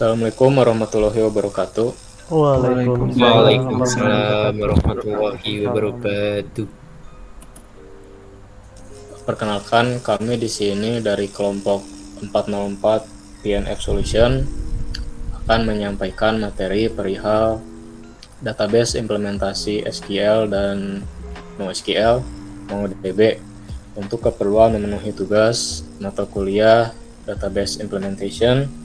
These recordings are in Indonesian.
Assalamualaikum warahmatullahi wabarakatuh. Waalaikumsalam warahmatullahi wabarakatuh. Perkenalkan, kami di sini dari kelompok 404 PNF Solution akan menyampaikan materi perihal database implementasi SQL dan NoSQL MongoDB untuk keperluan memenuhi tugas mata kuliah Database Implementation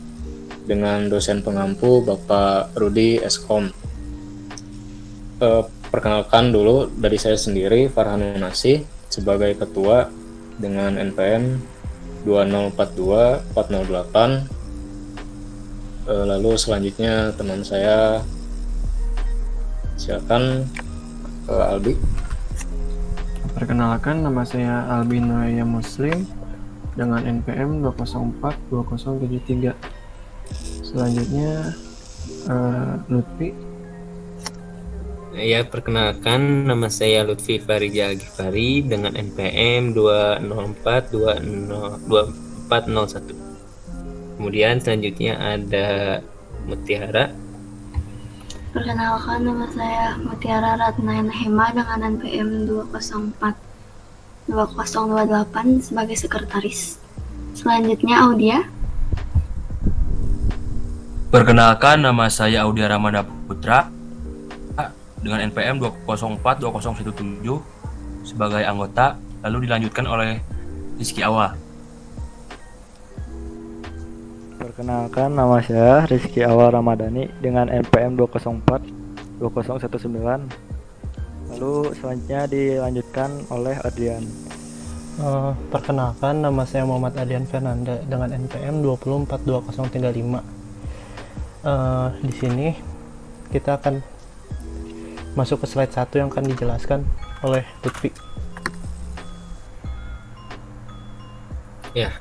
dengan dosen pengampu Bapak Rudi Eskom. Perkenalkan dulu dari saya sendiri, Farhan Munasih, sebagai ketua dengan NPM 2042-408. Lalu selanjutnya teman saya, silakan Albi. Perkenalkan, nama saya Albi Noya Muslim dengan NPM 204-2073. Selanjutnya Lutfi. Ya, perkenalkan, nama saya Lutfi Farijal Ghifari dengan NPM 204-2401. Kemudian selanjutnya ada Mutiara. Perkenalkan, nama saya Mutiara Ratnayana Hema dengan NPM 204-2028 sebagai sekretaris. Selanjutnya Audia. Perkenalkan, nama saya Audia Ramada Putra dengan NPM 204-2017 sebagai anggota, lalu dilanjutkan oleh Rizky Awal. Perkenalkan, nama saya Rizky Awal Ramadhani dengan NPM 204-2019. Lalu selanjutnya dilanjutkan oleh Adrian. Perkenalkan, nama saya Muhammad Adrian Fernanda dengan NPM 242-2035. Di sini kita akan masuk ke slide 1 yang akan dijelaskan oleh Lutfi. Ya,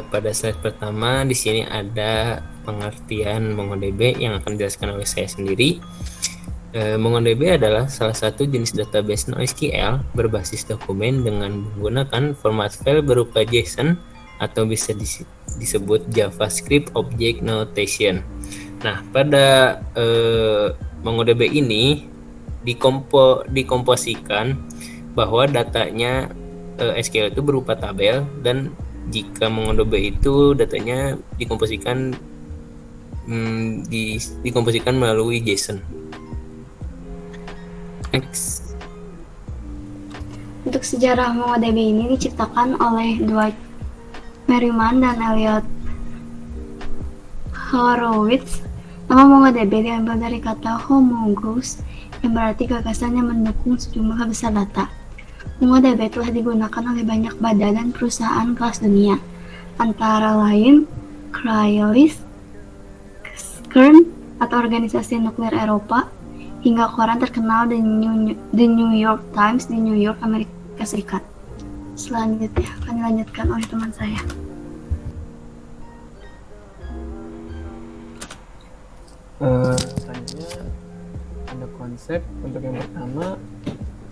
pada slide pertama di sini ada pengertian MongoDB yang akan dijelaskan oleh saya sendiri. MongoDB adalah salah satu jenis database NoSQL berbasis dokumen dengan menggunakan format file berupa JSON atau bisa disebut JavaScript Object Notation. Nah, pada MongoDB ini dikomposikan bahwa datanya SQL itu berupa tabel, dan jika MongoDB itu datanya dikomposikan melalui JSON. Next. Untuk sejarah MongoDB ini diciptakan oleh Dwight Merriman dan Elliot Horowitz. Nama MongoDB diambil dari kata homologous yang berarti gagasan yang mendukung sejumlah besar data. MongoDB telah digunakan oleh banyak badan dan perusahaan kelas dunia, antara lain Cryolith, Kern atau organisasi nuklir Eropa, hingga koran terkenal The New York Times di New York, Amerika Serikat. Selanjutnya akan dilanjutkan oleh teman saya. Selanjutnya ada konsep. Untuk yang pertama,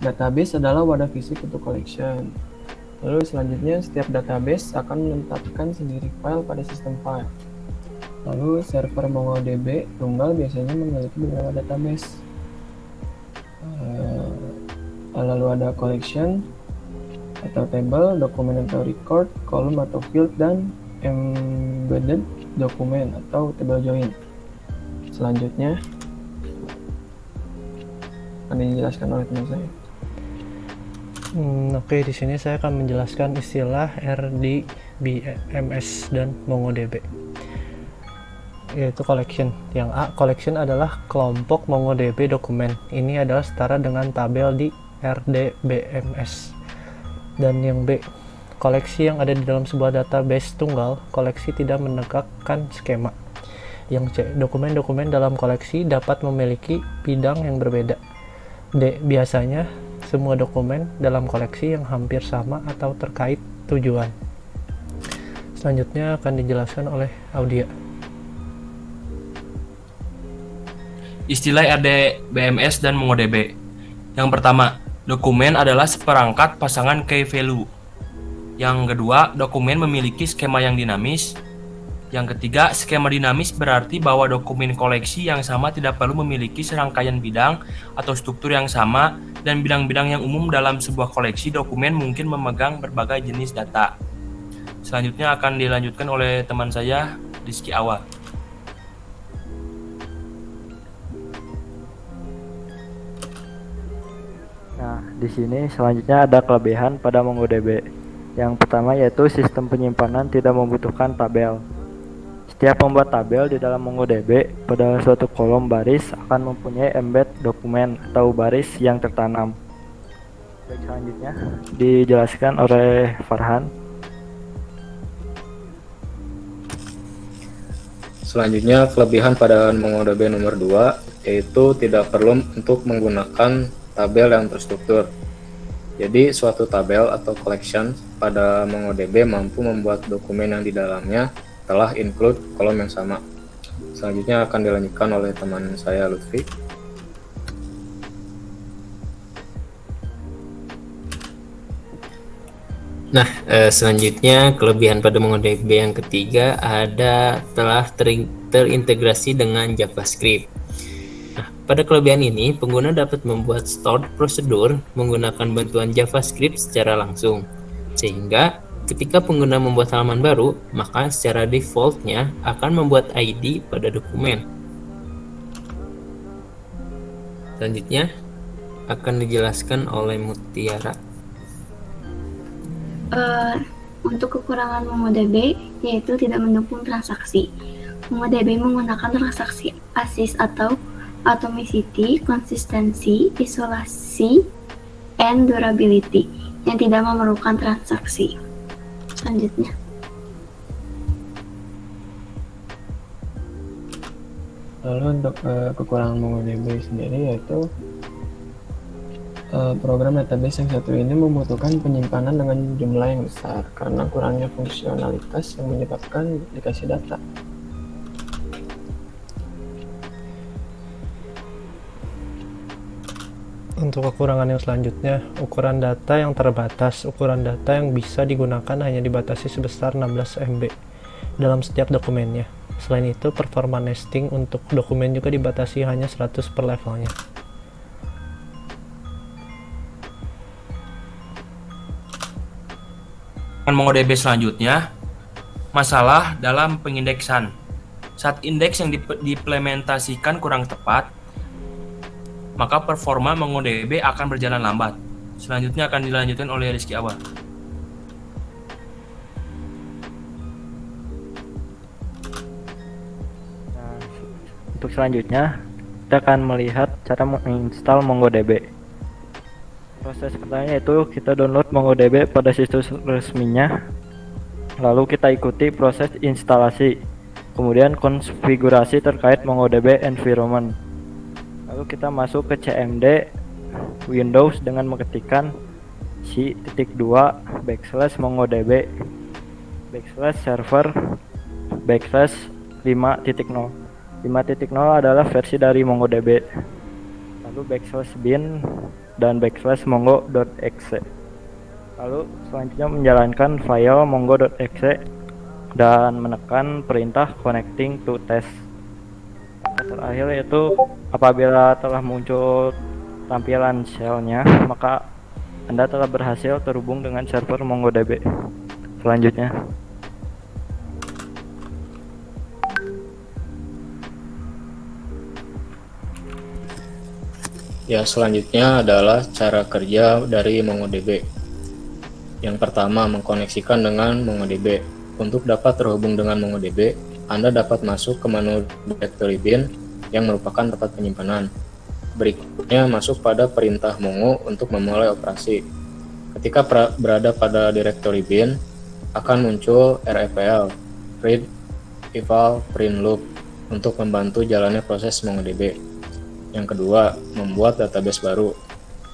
database adalah wadah fisik untuk collection. Lalu selanjutnya, setiap database akan menetapkan sendiri file pada sistem file. Lalu server MongoDB tunggal biasanya memiliki beberapa database. Lalu ada collection atau table, dokumen atau record, column atau field, dan embedded dokumen atau table join. Selanjutnya akan dijelaskan oleh teman saya. Oke, di sini saya akan menjelaskan istilah RDBMS dan MongoDB, yaitu collection. Yang A, collection adalah kelompok MongoDB dokumen. Ini adalah setara dengan tabel di RDBMS. Dan yang B, koleksi yang ada di dalam sebuah database tunggal. Koleksi tidak menegakkan skema. Yang C, dokumen-dokumen dalam koleksi dapat memiliki bidang yang berbeda. D, biasanya semua dokumen dalam koleksi yang hampir sama atau terkait tujuan. Selanjutnya akan dijelaskan oleh Audia. Istilah RDBMS dan MongoDB. Yang pertama, dokumen adalah seperangkat pasangan key value. Yang kedua, dokumen memiliki skema yang dinamis. Yang ketiga, skema dinamis berarti bahwa dokumen koleksi yang sama tidak perlu memiliki serangkaian bidang atau struktur yang sama, dan bidang-bidang yang umum dalam sebuah koleksi dokumen mungkin memegang berbagai jenis data. Selanjutnya akan dilanjutkan oleh teman saya, Rizky Awa. Nah, di sini selanjutnya ada kelebihan pada MongoDB. Yang pertama yaitu sistem penyimpanan tidak membutuhkan tabel. Setiap membuat tabel di dalam MongoDB pada suatu kolom baris akan mempunyai embed dokumen atau baris yang tertanam. Baik, selanjutnya dijelaskan oleh Farhan. Selanjutnya, kelebihan pada MongoDB nomor 2 yaitu tidak perlu untuk menggunakan tabel yang terstruktur. Jadi, suatu tabel atau collection pada MongoDB mampu membuat dokumen yang di dalamnya telah include kolom yang sama. Selanjutnya akan dilanjutkan oleh teman saya, Lutfi. Nah, selanjutnya kelebihan pada MongoDB yang ketiga ada telah terintegrasi dengan JavaScript. Nah, pada kelebihan ini, pengguna dapat membuat stored prosedur menggunakan bantuan JavaScript secara langsung, sehingga ketika pengguna membuat halaman baru, maka secara defaultnya akan membuat ID pada dokumen. Selanjutnya akan dijelaskan oleh Mutiara. Untuk kekurangan MongoDB yaitu tidak mendukung transaksi. MongoDB menggunakan transaksi ASYS atau atomicity, konsistensi, isolasi, and durability yang tidak memerlukan transaksi. Selanjutnya, lalu untuk kekurangan MongoDB sendiri yaitu program database yang satu ini membutuhkan penyimpanan dengan jumlah yang besar karena kurangnya fungsionalitas yang menyebabkan duplikasi data. Untuk kekurangan yang selanjutnya, ukuran data yang terbatas. Ukuran data yang bisa digunakan hanya dibatasi sebesar 16 MB dalam setiap dokumennya. Selain itu, performa nesting untuk dokumen juga dibatasi hanya 100 per levelnya. MongoDB selanjutnya, masalah dalam pengindeksan. Saat indeks yang diimplementasikan kurang tepat, maka performa MongoDB akan berjalan lambat. Selanjutnya akan dilanjutkan oleh Rizky Awa. Nah, untuk selanjutnya kita akan melihat cara menginstal MongoDB. Proses pertama yaitu kita download MongoDB pada situs resminya, lalu kita ikuti proses instalasi, kemudian konfigurasi terkait MongoDB environment. Lalu kita masuk ke CMD Windows dengan mengetikkan c.2/MongoDB /server /5.0. 5.0 adalah versi dari MongoDB. Lalu /bin dan /mongo.exe. Lalu selanjutnya menjalankan file mongo.exe dan menekan perintah connecting to test. Terakhir yaitu apabila telah muncul tampilan shell-nya, maka Anda telah berhasil terhubung dengan server MongoDB. Selanjutnya, Ya, selanjutnya adalah cara kerja dari MongoDB. Yang pertama, mengkoneksikan dengan MongoDB. Untuk dapat terhubung dengan MongoDB, Anda dapat masuk ke menu directory bin yang merupakan tempat penyimpanan. Berikutnya, masuk pada perintah Mongo untuk memulai operasi. Ketika berada pada directory bin, akan muncul REPL, read, eval, print loop, untuk membantu jalannya proses MongoDB. Yang kedua, membuat database baru.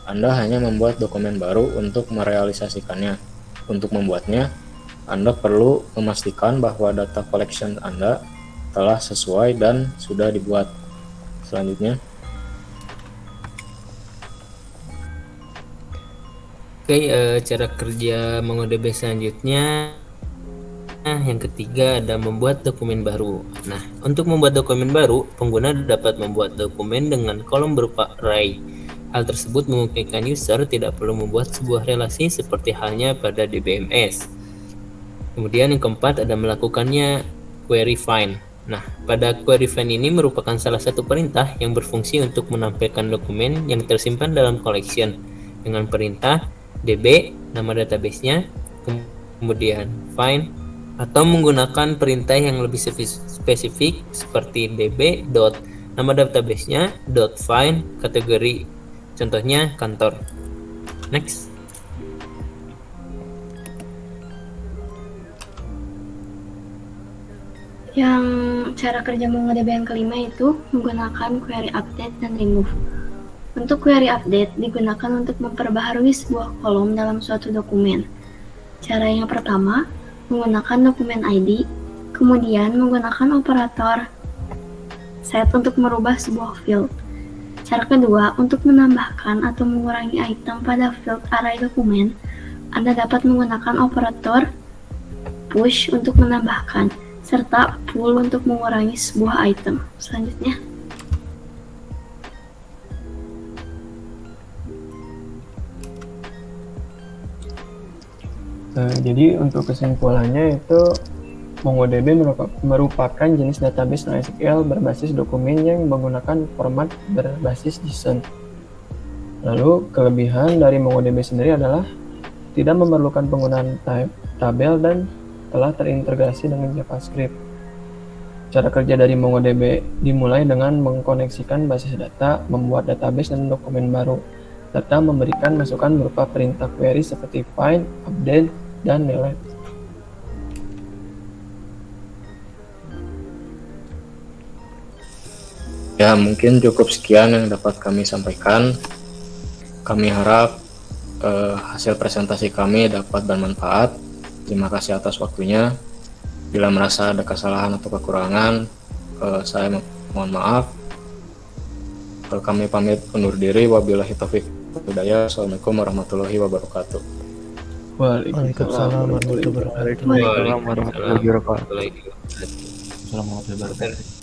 Anda hanya membuat dokumen baru untuk merealisasikannya. Untuk membuatnya, Anda perlu memastikan bahwa data collection Anda telah sesuai dan sudah dibuat. Selanjutnya, Oke, cara kerja MongoDB selanjutnya selanjutnya, yang ketiga ada membuat dokumen baru. Nah, untuk membuat dokumen baru, pengguna dapat membuat dokumen dengan kolom berupa array. Hal tersebut memungkinkan user tidak perlu membuat sebuah relasi seperti halnya pada DBMS. Kemudian yang keempat ada melakukannya query find. Nah, pada query find ini merupakan salah satu perintah yang berfungsi untuk menampilkan dokumen yang tersimpan dalam collection dengan perintah db, nama databasenya, kemudian find, atau menggunakan perintah yang lebih spesifik seperti db dot nama databasenya dot find kategori, contohnya kantor. Next. Yang cara kerja MongoDB yang kelima itu menggunakan query update dan remove. Untuk query update digunakan untuk memperbaharui sebuah kolom dalam suatu dokumen. Cara yang pertama menggunakan dokumen ID, kemudian menggunakan operator set untuk merubah sebuah field. Cara kedua, untuk menambahkan atau mengurangi item pada field array dokumen, Anda dapat menggunakan operator push untuk menambahkan, serta pull untuk mengurangi sebuah item. Selanjutnya, jadi untuk kesimpulannya itu MongoDB merupakan jenis database NoSQL berbasis dokumen yang menggunakan format berbasis JSON. Lalu kelebihan dari MongoDB sendiri adalah tidak memerlukan penggunaan tabel dan telah terintegrasi dengan JavaScript. Cara kerja dari MongoDB dimulai dengan mengkoneksikan basis data, membuat database dan dokumen baru, serta memberikan masukan berupa perintah query seperti find, update, dan delete. Ya, mungkin cukup sekian yang dapat kami sampaikan. Kami harap hasil presentasi kami dapat bermanfaat. Terima kasih atas waktunya. Bila merasa ada kesalahan atau kekurangan, saya mohon maaf. Kami pamit undur diri. Wabillahi taufiq wal hidayah. Assalamualaikum warahmatullahi wabarakatuh. Waalaikumsalam warahmatullahi wabarakatuh. Waalaikumsalam warahmatullahi wabarakatuh. Assalamualaikum warahmatullahi wabarakatuh.